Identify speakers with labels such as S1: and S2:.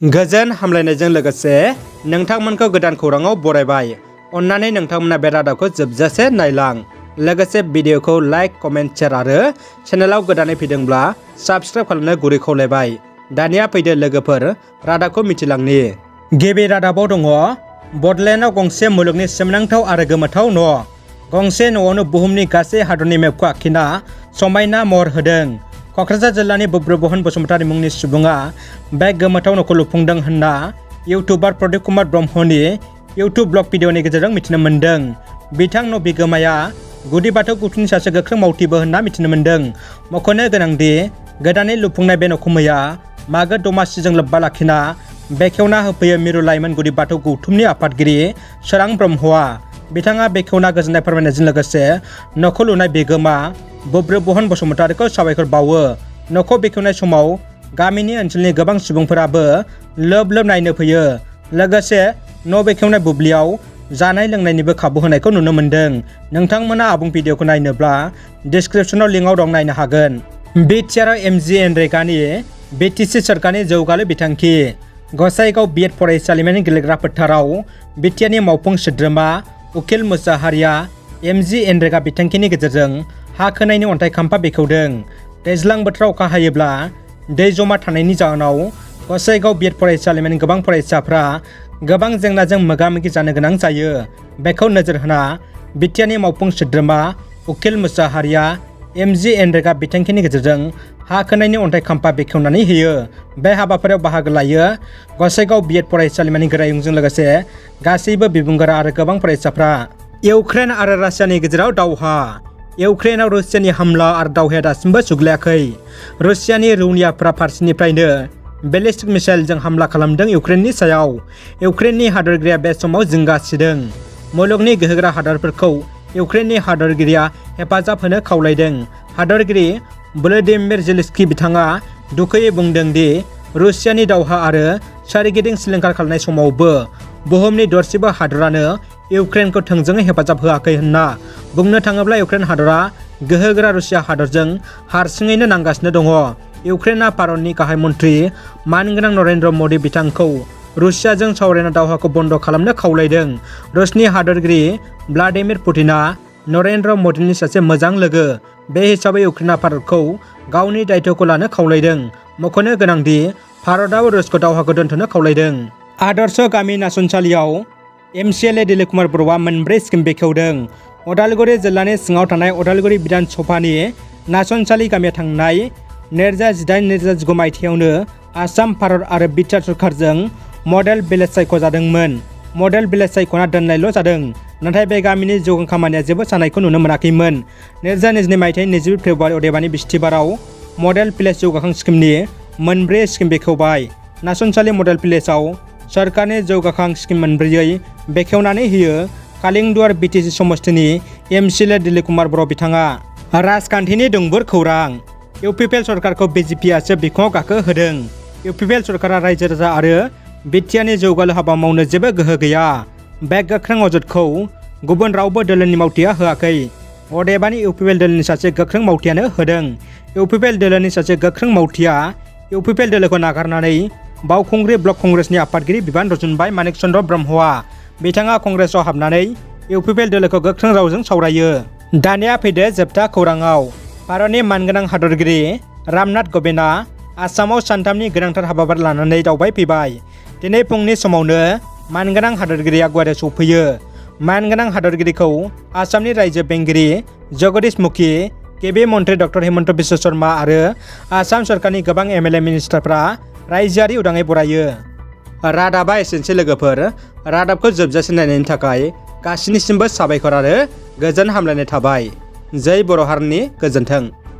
S1: गोजोन हामलायनायजों लोगोसे नोंथांमोनखौ गोदान खौराङाव बरायबाय। अन्नानै नोंथांमोना बे रादाबखौ जोबजासे नायलां। लोगोसे भिडिअखौ लाइक, कमेन्ट, शेयार आरो चेनेलाव गोदानै फैदोंब्ला साबस्क्राइब खालामनो गुरै खावलायबाय। दानिया फैदो लोगोफोर रादाबखौ मिथिलांनि। गिबि रादाबाव दङ बडलेण्डआव गंसे मुलुगनि सोमोनांथाव आरो गोमोथाव न'। गंसे न'आवनो बुहुमनि गासै हादरनि मेपखौ आखिना समायना महर होदों। क'क्राझार जिल्लानि बुब्रुबहन बसुमतारी मुंनि सुबुङा बे गोमोथाव न'खौ लुफुंदों होनना इउटुबार प्रदीप कुमार ब्रह्मनि इउटुब ब्लग भिडिअनि गेजेरजों मिथिनो मोन्दों। बिथां न' बिगोमाया गुदि बाथौ गौथुमनि सासे गोख्रों मावथिबो होनना मिथिनो मोन्दों। मख'नो गोनांदि गोदानै लुफुंनाय बे न'खौ मैया मागो दमासिजों लोब्बा लाखिना बेखेवना होफैयो मिरु लाइमोन गुदि बाथौ गौथुमनि आफादगिरि सोरां ब्रह्मआ। बिथाङा बेखेवना गोजोननाय फोरमायनायजों लोगोसे न'खौ लुनाय बिगोमा बुब्रुबहन बसुमतारीखौ साबायखर बावो। न'खौ बेखेवनाय समाव गामिनि ओनसोलनि गोबां सुबुंफोराबो लोब लोब नायनो फैयो। लोगोसे न' बेखेवनाय बुब्लियाव जानाय लोंनायनिबो खाबु होनायखौ नुनो मोन्दों। नोंथांमोना आबुं भिडिअखौ नायनोब्ला डिस्क्रिप्शनाव लिंकआव दं, नायनो हागोन। BTR MGNरेगानि BTC सोरखारनि जौगालु बिथांखि। गसाइगाव बिएड फरायसालिमानि गेलेग्रा फोथाराव BTRनि मावफुं सोद्रोमा उखिल मुसाहारिया MGNरेगा बिथांखिनि गेजेरजों हा खोनायनि अन्थाइ खाम्फा बेखेवदों। दैज्लां बोथोराव अखा हायोब्ला दै जमा थानायनि जाहोनाव गसाइगाव बिएड फरायसालिमानि गोबां फरायसाफ्रा गोबां जेंनाजों मोगा मोगि जानो गोनां जायो। बेखौ नोजोर होना BTRनि मावफुं सोद्रोमा उखिल मुसाहारिया MGNरेगा बिथांखिनि गेजेरजों हा खोनायनि अन्थाइ खाम्फा बेखेवनानै होयो। बे हाबाफारियाव बाहागो लायो गसाइगाव बिएड फरायसालिमानि गोरायुंजों लोगोसे गासैबो बिबुंगोरा आरो गोबां फरायसाफ्रा। इउक्रेन आरो रासियानि गेजेराव दावहा। इउक्रेनाव रासियानि हामला आरो दावहाया दासिमबो सुग्लायाखै। रासियानि रौनियाफोरा फारसेनिफ्रायनो बेलिस्टिक मिसाइलजों हामला खालामदों इउक्रेननि सायाव। इउक्रेननि हादोरगिरिया बे समाव जिंगा सिदों। मुलुगनि गोहोगोरा हादोरफोरखौ इउक्रेननि हादोरगिरिया हेफाजाब होनो खावलायदों। हादोरगिरि भलदिमिर जेलेन्स्की बिथाङा दुखुयै बुंदों दि रासियानि दावहा आरो सोरगिदिं सिलिंखार खालामनाय समावबो बुहुमनि दरसेबो हादरानो इउक्रेनखौ थोंजोङै हेफाजाब होआखै होनना। बुंनो थाङोब्ला इउक्रेन हादरा गोहोगोरा रासिया हादरजों हारसिङैनो नांगासिनो दङ। इउक्रेनआ भारतनि गाहाय मन्त्रि मानगोनां नरेन्द्र मदि बिथांखौ रासियाजों सावरायना दावहाखौ बन्द खालामनो खावलायदों। रुसनि हादोरगिरि भ्लादिमिर पुतिनआ नरेन्द्र मदिनि सासे मोजां लोगो। बे हिसाबै इउक्रेनआ भारतखौ गावनि दायित्वखौ लानो खावलायदों। मख'नो गोनांदि भारतआव रुसखौ दावहाखौ दोनथ'नो खावलायदों। आदर्श गामि नासनसालियाव MCLA दिलीप कुमार बर'आ मोनब्रै स्किम बेखेवदों। उदालगुरि जिल्लानि सिङाव थानाय उदालगुरि बिधान सभानि नासनसालि गामिया थांनाय 2018-2019 मायथाइयावनो आसाम, भारत आरो BTR सोरखारजों मडेल भिलेज सायख'जादोंमोन। मडेल भिलेज सायख'ना दोननायल' जादों, नाथाय बे गामिनि जौगां खामानिया जेबो जानायखौ नुनो मोनाखैमोन। 2022 मायथाइनि 21 फेब्रुवारि अदेबानि बिस्थिबाराव मडेल भिलेज जौगाखां स्किमनि मोनब्रै स्किम बेखेवबाय। नासनसालि मडेल भिलेजाव सोरखारनि जौगाखां स्किम मोनब्रैयै बेखेवनानै होयो कालिंदुवार BTC समस्तिनि MCLA दिलीप कुमार बर' बिथाङा। राजखान्थिनि दुंबुर खौरां। UPPL सरकारखौ BJPआसो बिखुङाव गाखो होदों। UPPL सरकारा रायजो राजा आरो BTRनि जौगालु हाबा मावनो जेबो गोहो गैया। बे गोख्रों अजदखौ गुबुन रावबो दोलोनि मावथिया होआखै। अदेबानि UPPL दोलोनि सासे गोख्रों मावथियानो होदों। UPPL दोलोनि सासे गोख्रों मावथिया UPPL दोलोखौ नागारनानै बावखुंग्रि ब्लक कंग्रेसनि आफादगिरि बिबान रुजुनबाय मानिक चन्द्र ब्रह्मआ। बिथाङा कंग्रेसआव हाबनानै UPPL दोलोखौ गोख्रों रावजों सावरायो। दानिया फैदो जोबथा खौराङाव। भारतनि मानगोनां हादरगिरि रामनाथ क'विन्दआ आसामाव सानथामनि गोनांथार हाबाफारि लानानै दावबायफैबाय। दिनै फुंनि समावनो मानगोनां हादरगिरिया गुवाहाटियाव सौफैयो। मानगोनां हादरगिरिखौ आसामनि रायजो बेंगिरि जगदीश मुखी, केबि मन्त्रि डक्टर हिमन्त बिश्व शर्मा आरो आसाम सरकारनि गोबां MLA मिनिस्टारफ्रा रायजोआरि उदाङै बरायो। रादाबा एसेनोसै लोगोफोर। रादाबखौ जोबजासे नायनायनि थाखाय गासैनिसिमबो साबायखर आरो गोजोन हामलायनाय थाबाय। जै बर' हारिनि गोजोन्थों।